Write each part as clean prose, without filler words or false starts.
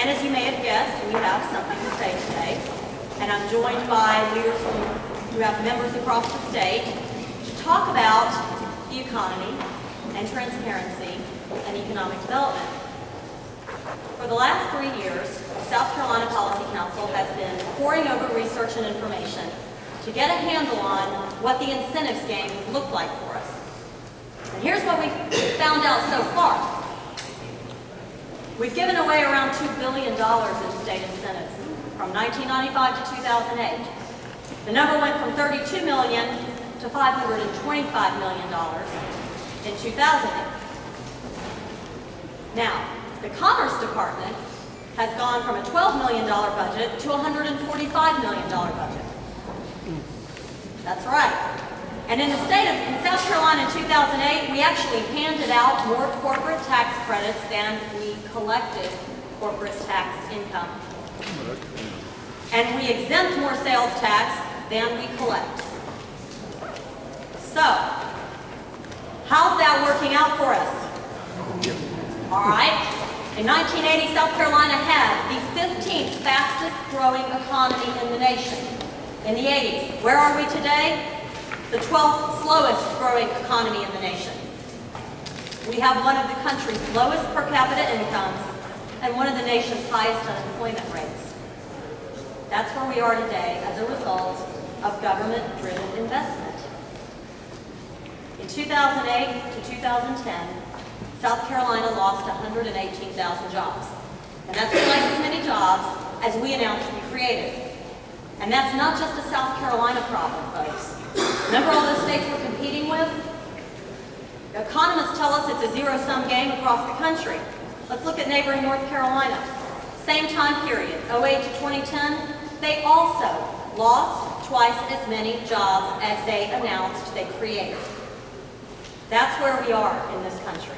And as you may have guessed, we have something to say today. And I'm joined by leaders who have members across the state to talk about the economy and transparency and economic development. For the last 3 years, the South Carolina Policy Council has been poring over research and information to get a handle on what the incentives games look like for us. And here's what we've found out so far. We've given away around $2 billion in state incentives from 1995 to 2008. The number went from $32 million to $525 million in 2008. Now, the Commerce Department has gone from a $12 million budget to a $145 million budget. That's right. And in South Carolina in 2008, we actually handed out more corporate tax credits than we collected corporate tax income. And we exempt more sales tax than we collect. So, how's that working out for us? All right. In 1980, South Carolina had the 15th fastest growing economy in the nation. In the 80s. Where are we today? The 12th slowest growing economy in the nation. We have one of the country's lowest per capita incomes and one of the nation's highest unemployment rates. That's where we are today as a result of government-driven investment. In 2008 to 2010, South Carolina lost 118,000 jobs. And that's twice as many jobs as we announced we created. And that's not just a South Carolina problem, folks. Remember all those states we're competing with? The economists tell us it's a zero-sum game across the country. Let's look at neighboring North Carolina. Same time period, 08 to 2010, they also lost twice as many jobs as they announced they created. That's where we are in this country.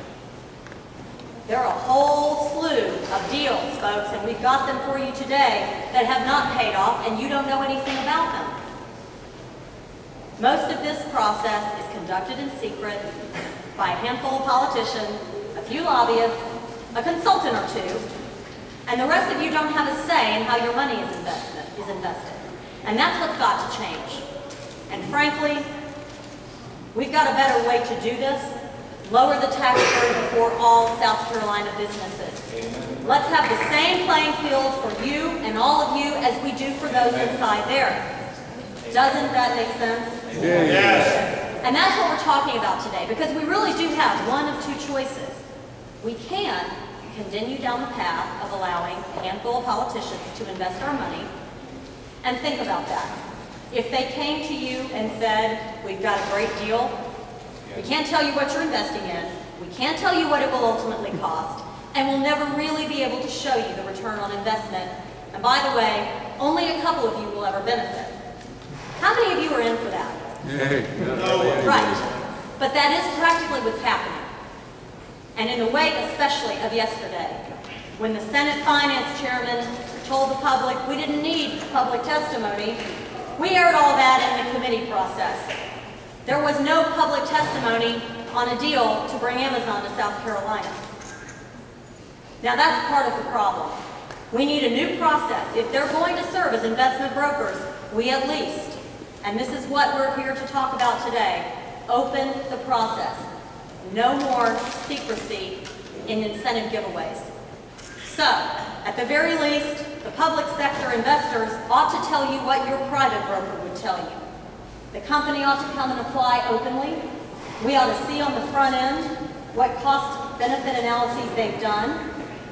There are a whole slew of deals, folks, and we've got them for you today that have not paid off, and you don't know anything about them. Most of this process is conducted in secret by a handful of politicians, a few lobbyists, a consultant or two, and the rest of you don't have a say in how your money is invested. And that's what's got to change. And frankly, we've got a better way to do this. Lower the tax burden for all South Carolina businesses. Amen. Let's have the same playing field for you and all of you as we do for those inside there. Doesn't that make sense? Yes. And that's what we're talking about today, because we really do have one of two choices. We can continue down the path of allowing a handful of politicians to invest our money, and think about that. If they came to you and said, we've got a great deal, we can't tell you what you're investing in, we can't tell you what it will ultimately cost, and we'll never really be able to show you the return on investment. And by the way, only a couple of you will ever benefit. How many of you are in for that? Right. But that is practically what's happening. And in the wake especially of yesterday, when the Senate Finance Chairman told the public we didn't need public testimony, we aired all that in the committee process. There was no public testimony on a deal to bring Amazon to South Carolina. Now that's part of the problem. We need a new process. If they're going to serve as investment brokers, we at least, and this is what we're here to talk about today, open the process. No more secrecy in incentive giveaways. So, at the very least, the public sector investors ought to tell you what your private broker would tell you. The company ought to come and apply openly. We ought to see on the front end what cost-benefit analyses they've done,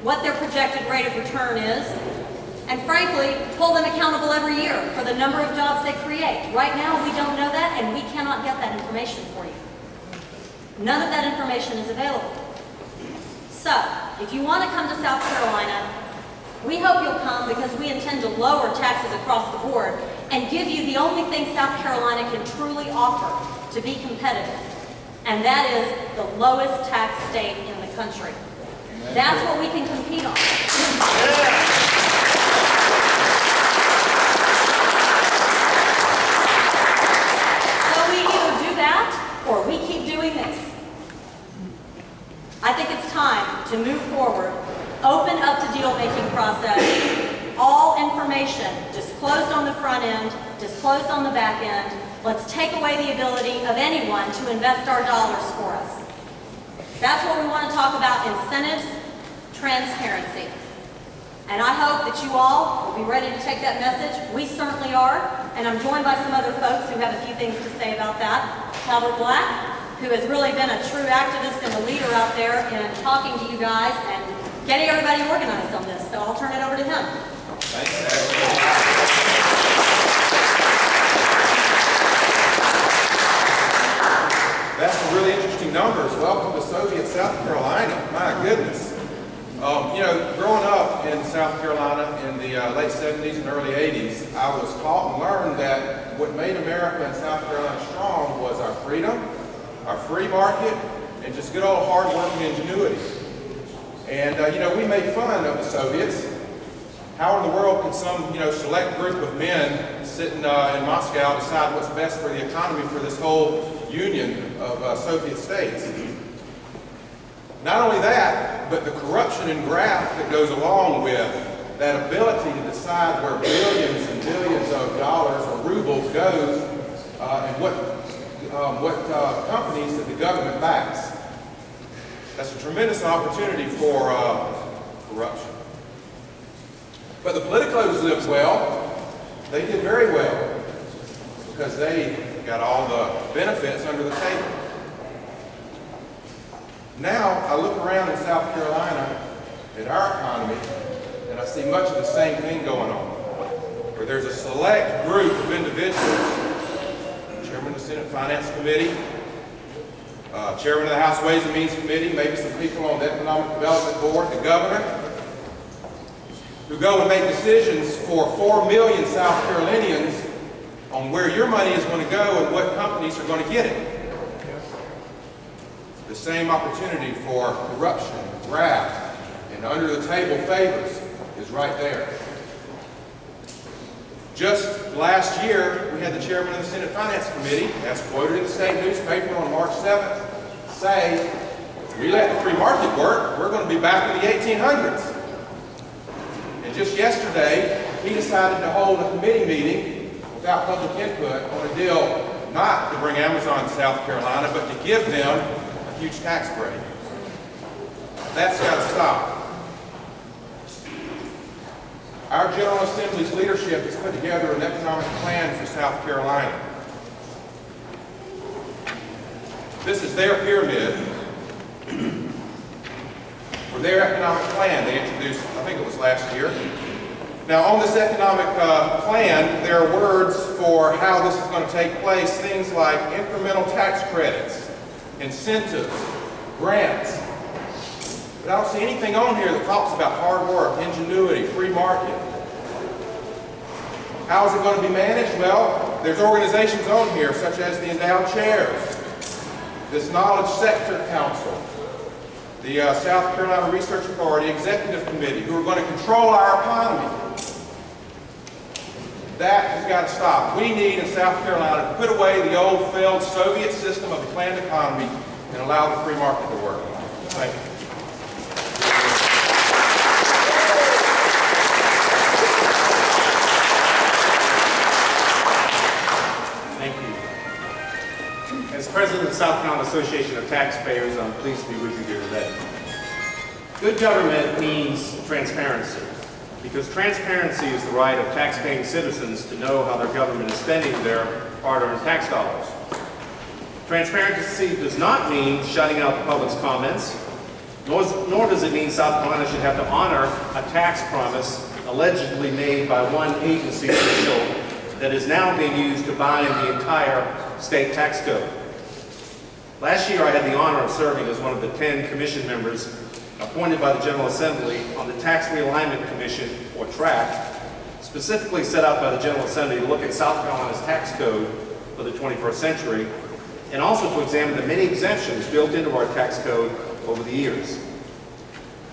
what their projected rate of return is, and frankly, hold them accountable every year for the number of jobs they create. Right now, we don't know that, and we cannot get that information for you. None of that information is available. So, if you want to come to South Carolina, we hope you'll come because we intend to lower taxes across the board and give you the only thing South Carolina can truly offer to be competitive, and that is the lowest tax state in the country. That's what we can compete on. So we either do that or we keep doing this. I think it's time to move forward, open up to deal-making process, all information disclosed on the front end, disclosed on the back end. Let's take away the ability of anyone to invest our dollars for us. That's what we want to talk about: incentives, transparency. And I hope that you all will be ready to take that message. We certainly are, and I'm joined by some other folks who have a few things to say about that. Talbot Black, who has really been a true activist and a leader out there in talking to you guys and getting everybody organized on this. So I'll turn it over to him. Thanks, That's some really interesting numbers. Welcome to Soviet South Carolina. My goodness. You know, growing up in South Carolina in the late 70s and early 80s, I was taught and learned that what made America and South Carolina strong was our freedom, our free market, and just good old hard work and ingenuity. And, you know, we made fun of the Soviets. How in the world could some, you know, select group of men sitting in Moscow decide what's best for the economy for this whole union of Soviet states? Not only that, but the corruption and graft that goes along with that ability to decide where billions and billions of dollars or rubles goes and what companies that the government backs. That's a tremendous opportunity for corruption. But the politicos lived well. They did very well because they got all the benefits under the table. Now, I look around in South Carolina at our economy, and I see much of the same thing going on, where there's a select group of individuals, Chairman of the Senate Finance Committee, Chairman of the House Ways and Means Committee, maybe some people on the Economic Development Board, the governor, who go and make decisions for 4 million South Carolinians on where your money is going to go and what companies are going to get it. The same opportunity for corruption, graft, and under-the-table favors is right there. Just last year, we had the chairman of the Senate Finance Committee, as quoted in the state newspaper on March 7th, say, if we let the free market work, we're going to be back in the 1800s. And just yesterday, he decided to hold a committee meeting without public input on a deal not to bring Amazon to South Carolina, but to give them a huge tax break. That's got to stop. Our General Assembly's leadership has put together an economic plan for South Carolina. This is their pyramid for their economic plan they introduced, I think it was last year. Now, on this economic plan, there are words for how this is going to take place, things like incremental tax credits, incentives, grants. But I don't see anything on here that talks about hard work, ingenuity, free market. How is it going to be managed? Well, there's organizations on here such as the Endowed Chairs, this Knowledge Sector Council, the South Carolina Research Authority Executive Committee, who are going to control our economy. That has got to stop. We need in South Carolina to put away the old failed Soviet system of the planned economy and allow the free market to work. Thank you. As President of the South Carolina Association of Taxpayers, I'm pleased to be with you here today. Good government means transparency, because transparency is the right of tax-paying citizens to know how their government is spending their hard-earned tax dollars. Transparency does not mean shutting out the public's comments, nor does it mean South Carolina should have to honor a tax promise allegedly made by one agency official that is now being used to bind the entire state tax code. Last year, I had the honor of serving as one of the 10 commission members appointed by the General Assembly on the Tax Realignment Commission, or TRAC, specifically set out by the General Assembly to look at South Carolina's tax code for the 21st century, and also to examine the many exemptions built into our tax code over the years.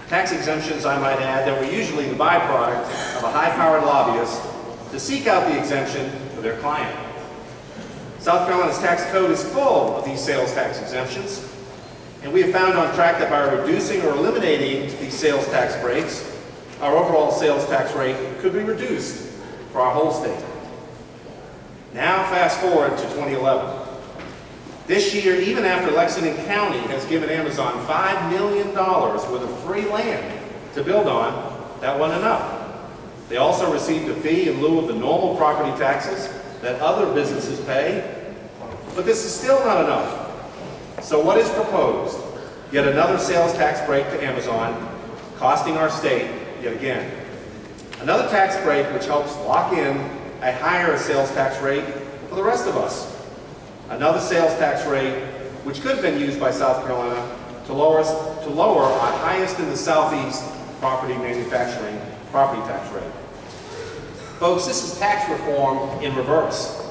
Tax exemptions, I might add, that were usually the byproduct of a high-powered lobbyist to seek out the exemption for their client. South Carolina's tax code is full of these sales tax exemptions, and we have found on track that by reducing or eliminating these sales tax breaks, our overall sales tax rate could be reduced for our whole state. Now fast forward to 2011. This year, even after Lexington County has given Amazon $5 million worth of free land to build on, that wasn't enough. They also received a fee in lieu of the normal property taxes that other businesses pay, but this is still not enough. So what is proposed? Yet another sales tax break to Amazon, costing our state yet again. Another tax break which helps lock in a higher sales tax rate for the rest of us. Another sales tax rate which could have been used by South Carolina to lower our highest in the Southeast property manufacturing property tax rate. Folks, this is tax reform in reverse.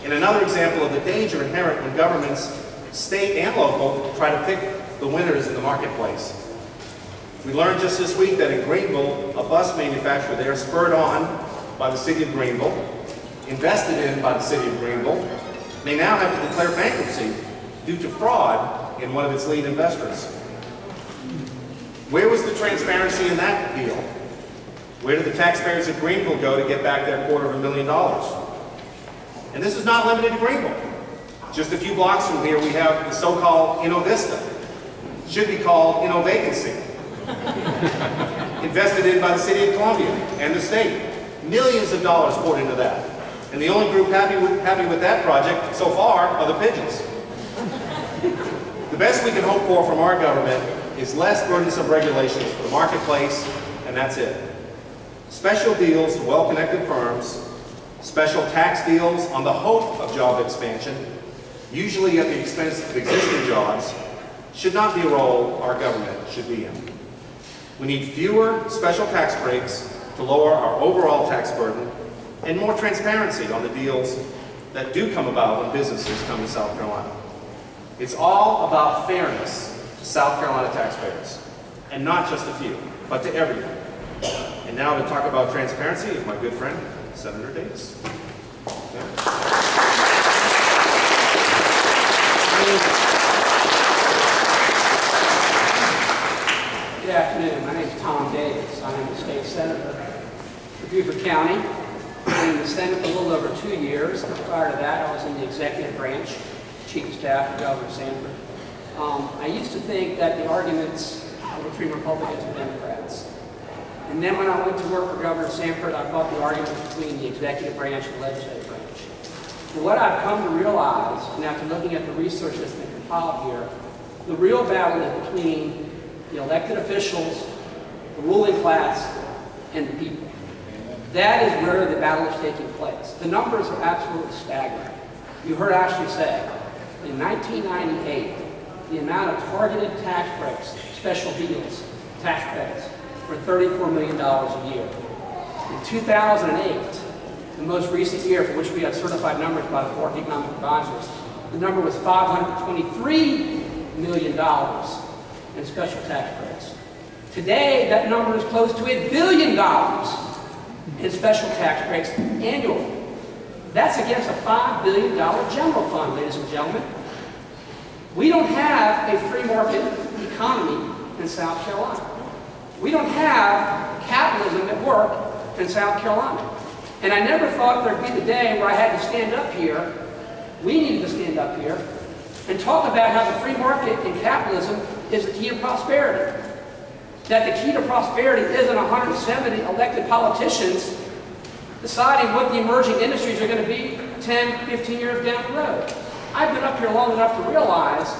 And another example of the danger inherent when governments, state and local, try to pick the winners in the marketplace. We learned just this week that in Greenville, a bus manufacturer there, spurred on by the city of Greenville, invested in by the city of Greenville, may now have to declare bankruptcy due to fraud in one of its lead investors. Where was the transparency in that deal? Where did the taxpayers of Greenville go to get back their $250,000? And this is not limited to Greenville. Just a few blocks from here, we have the so-called InnoVista. It should be called InnoVacancy. Invested in by the city of Columbia and the state. Millions of dollars poured into that. And the only group happy with that project so far are the pigeons. The best we can hope for from our government is less burdensome regulations for the marketplace, and that's it. Special deals to well-connected firms, special tax deals on the hope of job expansion, usually at the expense of existing jobs, should not be a role our government should be in. We need fewer special tax breaks to lower our overall tax burden and more transparency on the deals that do come about when businesses come to South Carolina. It's all about fairness to South Carolina taxpayers, and not just a few, but to everyone. And now to talk about transparency is my good friend, Senator Davis. Good afternoon. My name is Tom Davis. I am the state senator for Beaufort County. I've been in the Senate for a little over 2 years. Prior to that, I was in the executive branch, chief of staff for Governor Sanford. I used to think that the arguments were between Republicans and Democrats. And then when I went to work for Governor Sanford, I thought the argument was between the executive branch and the legislative branch. But what I've come to realize, and after looking at the research that's been compiled here, the real battle is between the elected officials, the ruling class, and the people. That is where the battle is taking place. The numbers are absolutely staggering. You heard Ashley say, in 1998, the amount of targeted tax breaks, special deals, tax credits, were $34 million a year. In 2008, the most recent year for which we have certified numbers by the Board of Economic Advisors, the number was $523 million in special tax credits. Today, that number is close to $1 billion in special tax breaks annually. That's against a $5 billion general fund, ladies and gentlemen. We don't have a free market economy in South Carolina. We don't have capitalism at work in South Carolina. And I never thought there'd be the day where I had to stand up here, we needed to stand up here, and talk about how the free market and capitalism is the key to prosperity. That the key to prosperity isn't 170 elected politicians deciding what the emerging industries are going to be 10, 15 years down the road. I've been up here long enough to realize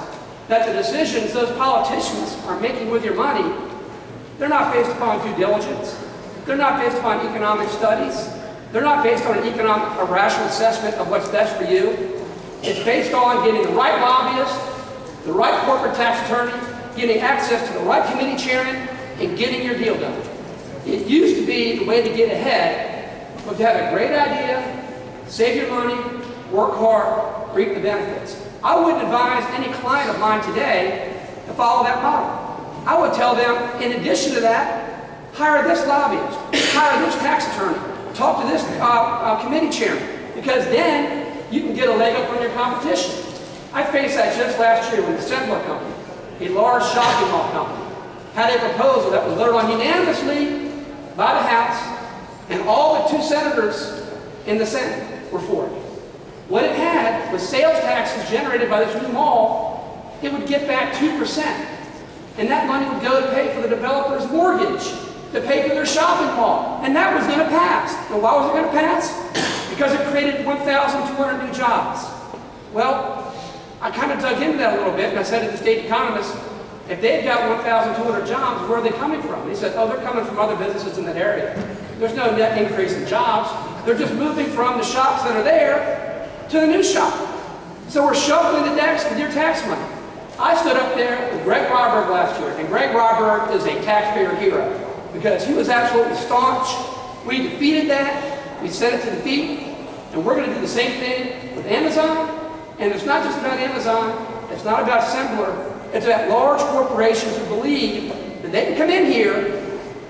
that the decisions those politicians are making with your money, they're not based upon due diligence. They're not based upon economic studies. They're not based on a rational assessment of what's best for you. It's based on getting the right lobbyist, the right corporate tax attorney, getting access to the right committee chairman, and getting your deal done. It used to be the way to get ahead was to have a great idea, save your money, work hard, reap the benefits. I wouldn't advise any client of mine today to follow that model. I would tell them, in addition to that, hire this lobbyist, hire this tax attorney, talk to this committee chairman, because then you can get a leg up on your competition. I faced that just last year when the Sembler Company, a large shopping mall company, had a proposal that was voted on unanimously by the House, and all but 2 senators in the Senate were for it. What it had was sales taxes generated by this new mall. It would get back 2%. And that money would go to pay for the developer's mortgage, to pay for their shopping mall. And that was going to pass. And why was it going to pass? Because it created 1,200 new jobs. Well, I kind of dug into that a little bit, and I said to the state economists, if they've got 1,200 jobs, where are they coming from? He said, oh, they're coming from other businesses in that area. There's no net increase in jobs. They're just moving from the shops that are there to the new shop. So we're shuffling the decks with your tax money. I stood up there with Greg Robert last year, and Greg Robert is a taxpayer hero because he was absolutely staunch. We defeated that. We set it to defeat, and we're going to do the same thing with Amazon. And it's not just about Amazon. It's not about Assembler. It's about large corporations who believe that they can come in here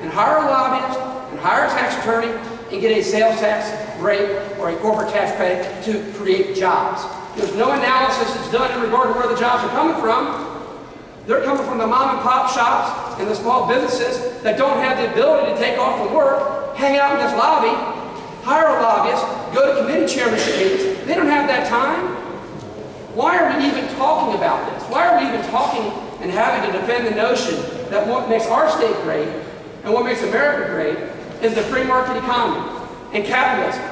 and hire a lobbyist and hire a tax attorney and get a sales tax break or a corporate tax credit to create jobs. There's no analysis that's done in regard to where the jobs are coming from. They're coming from the mom and pop shops and the small businesses that don't have the ability to take off from work, hang out in this lobby, hire a lobbyist, go to committee chairmanship meetings. They don't have that time. Why are we even talking about this? Why are we even talking and having to defend the notion that what makes our state great and what makes America great is the free market economy and capitalism?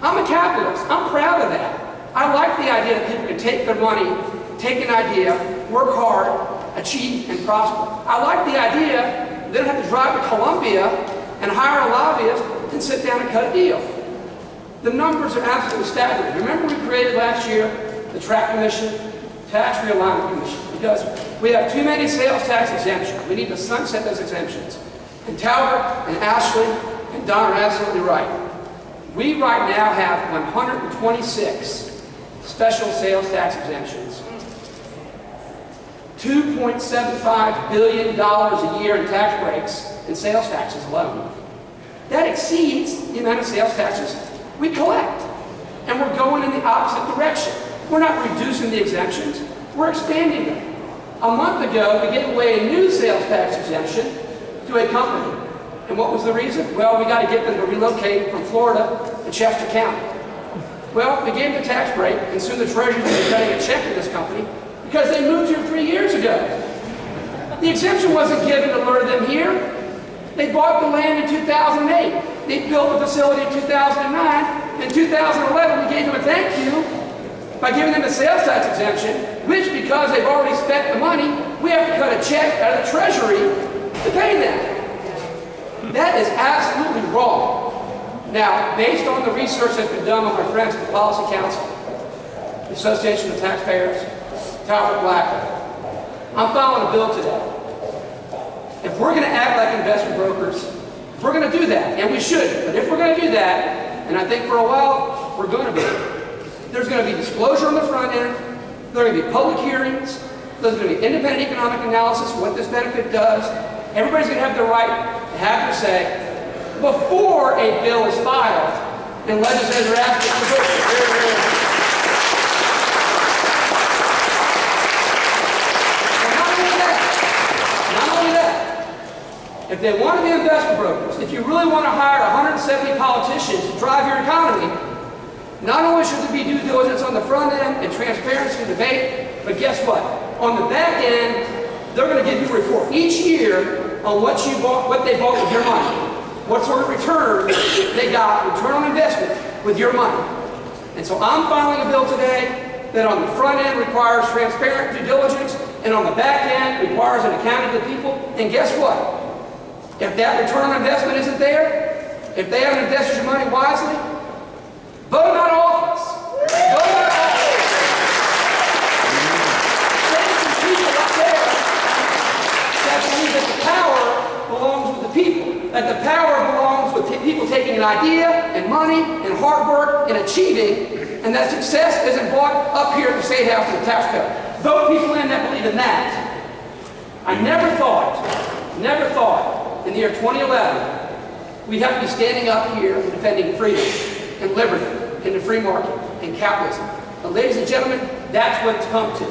I'm a capitalist. I'm proud of that. I like the idea that people can take their money, take an idea, work hard, achieve, and prosper. I like the idea they don't have to drive to Columbia and hire a lobbyist and sit down and cut a deal. The numbers are absolutely staggering. Remember we created last year the TRAC Commission, Tax Realignment Commission, because we have too many sales tax exemptions. We need to sunset those exemptions. And Talbot and Ashley and Don are absolutely right. We right now have 126 special sales tax exemptions. $2.75 billion a year in tax breaks in sales taxes alone. That exceeds the amount of sales taxes we collect. And we're going in the opposite direction. We're not reducing the exemptions, we're expanding them. A month ago, we gave away a new sales tax exemption to a company. And what was the reason? Well, we got to get them to relocate from Florida to Chester County. Well, we gave them a tax break, and soon the Treasury will be cutting a check to this company because they moved here 3 years ago. The exemption wasn't given to lure them here. They bought the land in 2008. They built the facility in 2009. In 2011, we gave them a thank you by giving them a sales tax exemption, which, because they've already spent the money, we have to cut a check out of the Treasury to pay them. That is absolutely wrong. Now, based on the research that's been done by my friends at the Policy Council, the Association of Taxpayers, Talbot Black, I'm filing a bill today. If we're going to act like investment brokers, if we're going to do that, and we should, but if we're going to do that, and I think for a while we're going to be, there's going to be disclosure on the front end, there are going to be public hearings, there's going to be independent economic analysis of what this benefit does. Everybody's going to have the right to have their say before a bill is filed, and legislators are asking for votes. Not only that, if they want to be investment brokers, if you really want to hire 170 politicians to drive your economy, not only should there be due diligence on the front end and transparency and debate, but guess what? On the back end, they're going to give you a report each year on what you bought, what they bought with your money, what sort of return they got, return on investment with your money. And so I'm filing a bill today that on the front end requires transparent due diligence, and on the back end requires an accounting to people. And guess what? If that return on investment isn't there, if they haven't invested your money wisely, vote them out of office. Vote them out of office. There's some people up there that believe that the power belongs with the people, that the power belongs with people taking an idea and money and hard work and achieving, and that success isn't bought up here at the State House with the tax code. Vote people in that believe in that. I never thought in the year 2011 we'd have to be standing up here and defending freedom and liberty and the free market and capitalism. But ladies and gentlemen, that's what it's come to.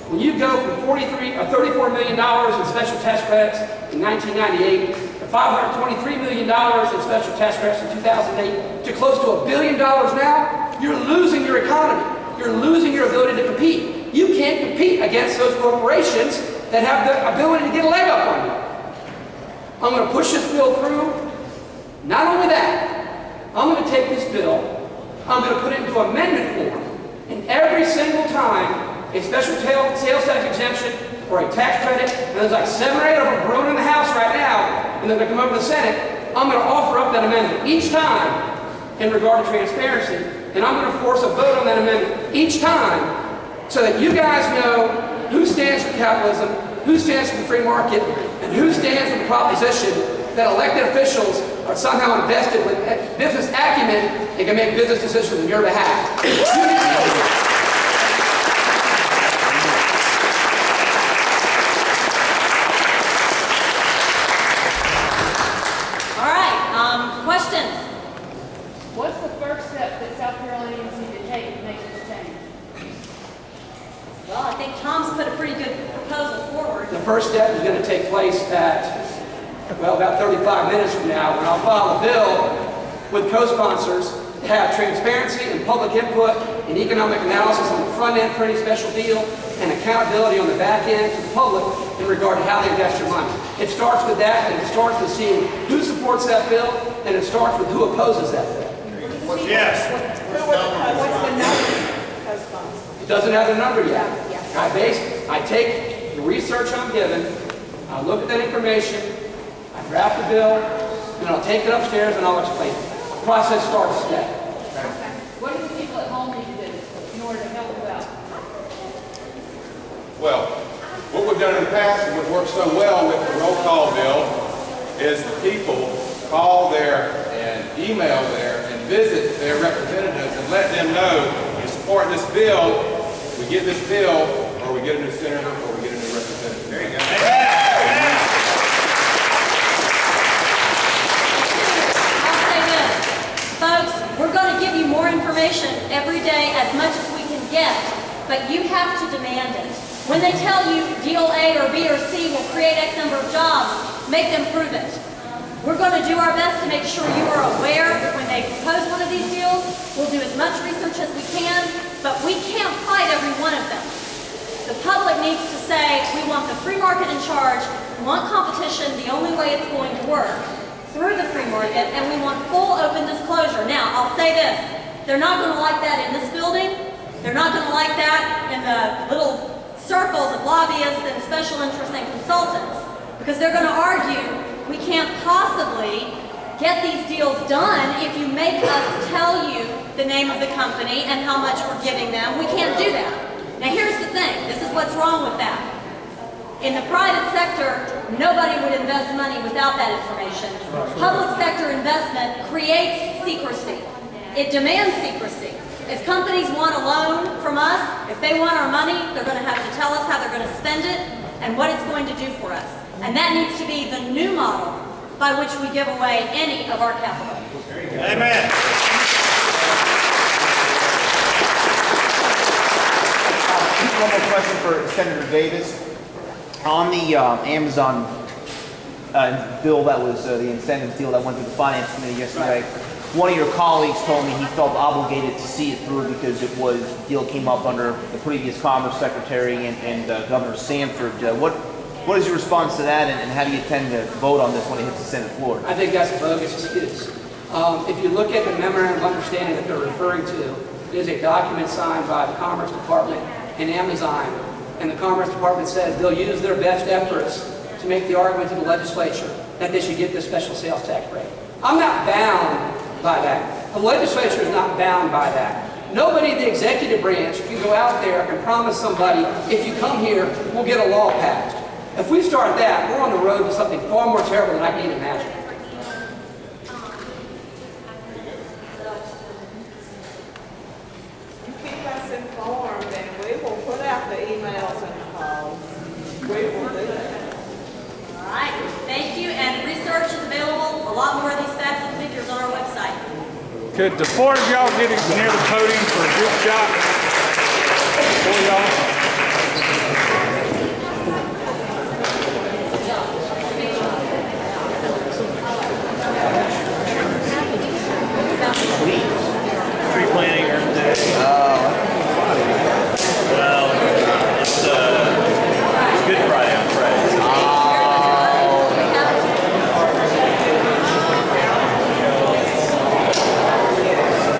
When you go from $34 million in special tax credits in 1998 to $523 million in special tax credits in 2008 to close to $1 billion now, you're losing your economy. You're losing your ability to compete. You can't compete against those corporations that have the ability to get a leg up on you. I'm going to push this bill through. Not only that, I'm going to take this bill, I'm going to put it into amendment form, and every single time a special sales tax exemption or a tax credit, and there's like 7 or 8 of them brewing in the House right now, and they're going to come over to the Senate, I'm going to offer up that amendment each time in regard to transparency, and I'm going to force a vote on that amendment each time so that you guys know who stands for capitalism, who stands for the free market, and who stands for the proposition that elected officials are somehow invested with business acumen and can make business decisions on your behalf. All right, questions? What's the first step that South Carolinians need to take to make this change? Well, I think Tom's put a pretty good proposal forward. The first step is going to take place at, well, about 35 minutes from now, when I'll file a bill with co-sponsors to have transparency and public input and economic analysis on the front end for any special deal and accountability on the back end to the public in regard to how they invest your money. It starts with that, and it starts with seeing who supports that bill, and it starts with who opposes that bill. Yes. What's the number? It doesn't have a number yet. I take the research I'm given, I look at that information, I draft the bill, and I'll take it upstairs and I'll explain it. The process starts today. What do the people at home need to do in order to help you out? Well, what we've done in the past and what works so well with the roll call bill is the people call there and email there and visit their representatives and let them know you support this bill, we get this bill, or we get a new senator, or we get a new representative. There you go. I'll say this, folks, we're going to give you more information every day as much as we can get, but you have to demand it. When they tell you deal A or B or C will create X number of jobs, make them prove it. We're going to do our best to make sure you are aware that when they propose one of these deals, we'll do as much research as we can, but we can't fight every one of them. The public needs to say, we want the free market in charge, we want competition, the only way it's going to work, through the free market, and we want full open disclosure. Now, I'll say this, they're not going to like that in this building, they're not going to like that in the little circles of lobbyists and special interests and consultants, because they're going to argue, we can't possibly get these deals done if you make us tell you the name of the company and how much we're giving them. We can't do that. Now here's the thing, this is what's wrong with that. In the private sector, nobody would invest money without that information. Public sector investment creates secrecy. It demands secrecy. If companies want a loan from us, if they want our money, they're going to have to tell us how they're going to spend it and what it's going to do for us. And that needs to be the new model by which we give away any of our capital. Amen. One more question for Senator Davis. On the Amazon bill that was the incentive deal that went through the Finance Committee yesterday, one of your colleagues told me he felt obligated to see it through because the deal came up under the previous Commerce Secretary and Governor Sanford. What is your response to that, and how do you intend to vote on this when it hits the Senate floor? I think that's a bogus excuse. If you look at the memorandum of understanding that they're referring to, it is a document signed by the Commerce Department and Amazon, and the Commerce Department says they'll use their best efforts to make the argument to the legislature that they should get this special sales tax break. I'm not bound by that. The legislature is not bound by that. Nobody in the executive branch can go out there and promise somebody, if you come here, we'll get a law passed. If we start that, we're on the road to something far more terrible than I can even imagine. You keep us informed, and we will put out the emails and the calls. We will do that. All right, thank you, and research is available, a lot more of these facts and figures on our website. Could the four of y'all get near the podium for a group shot? Four of y'all.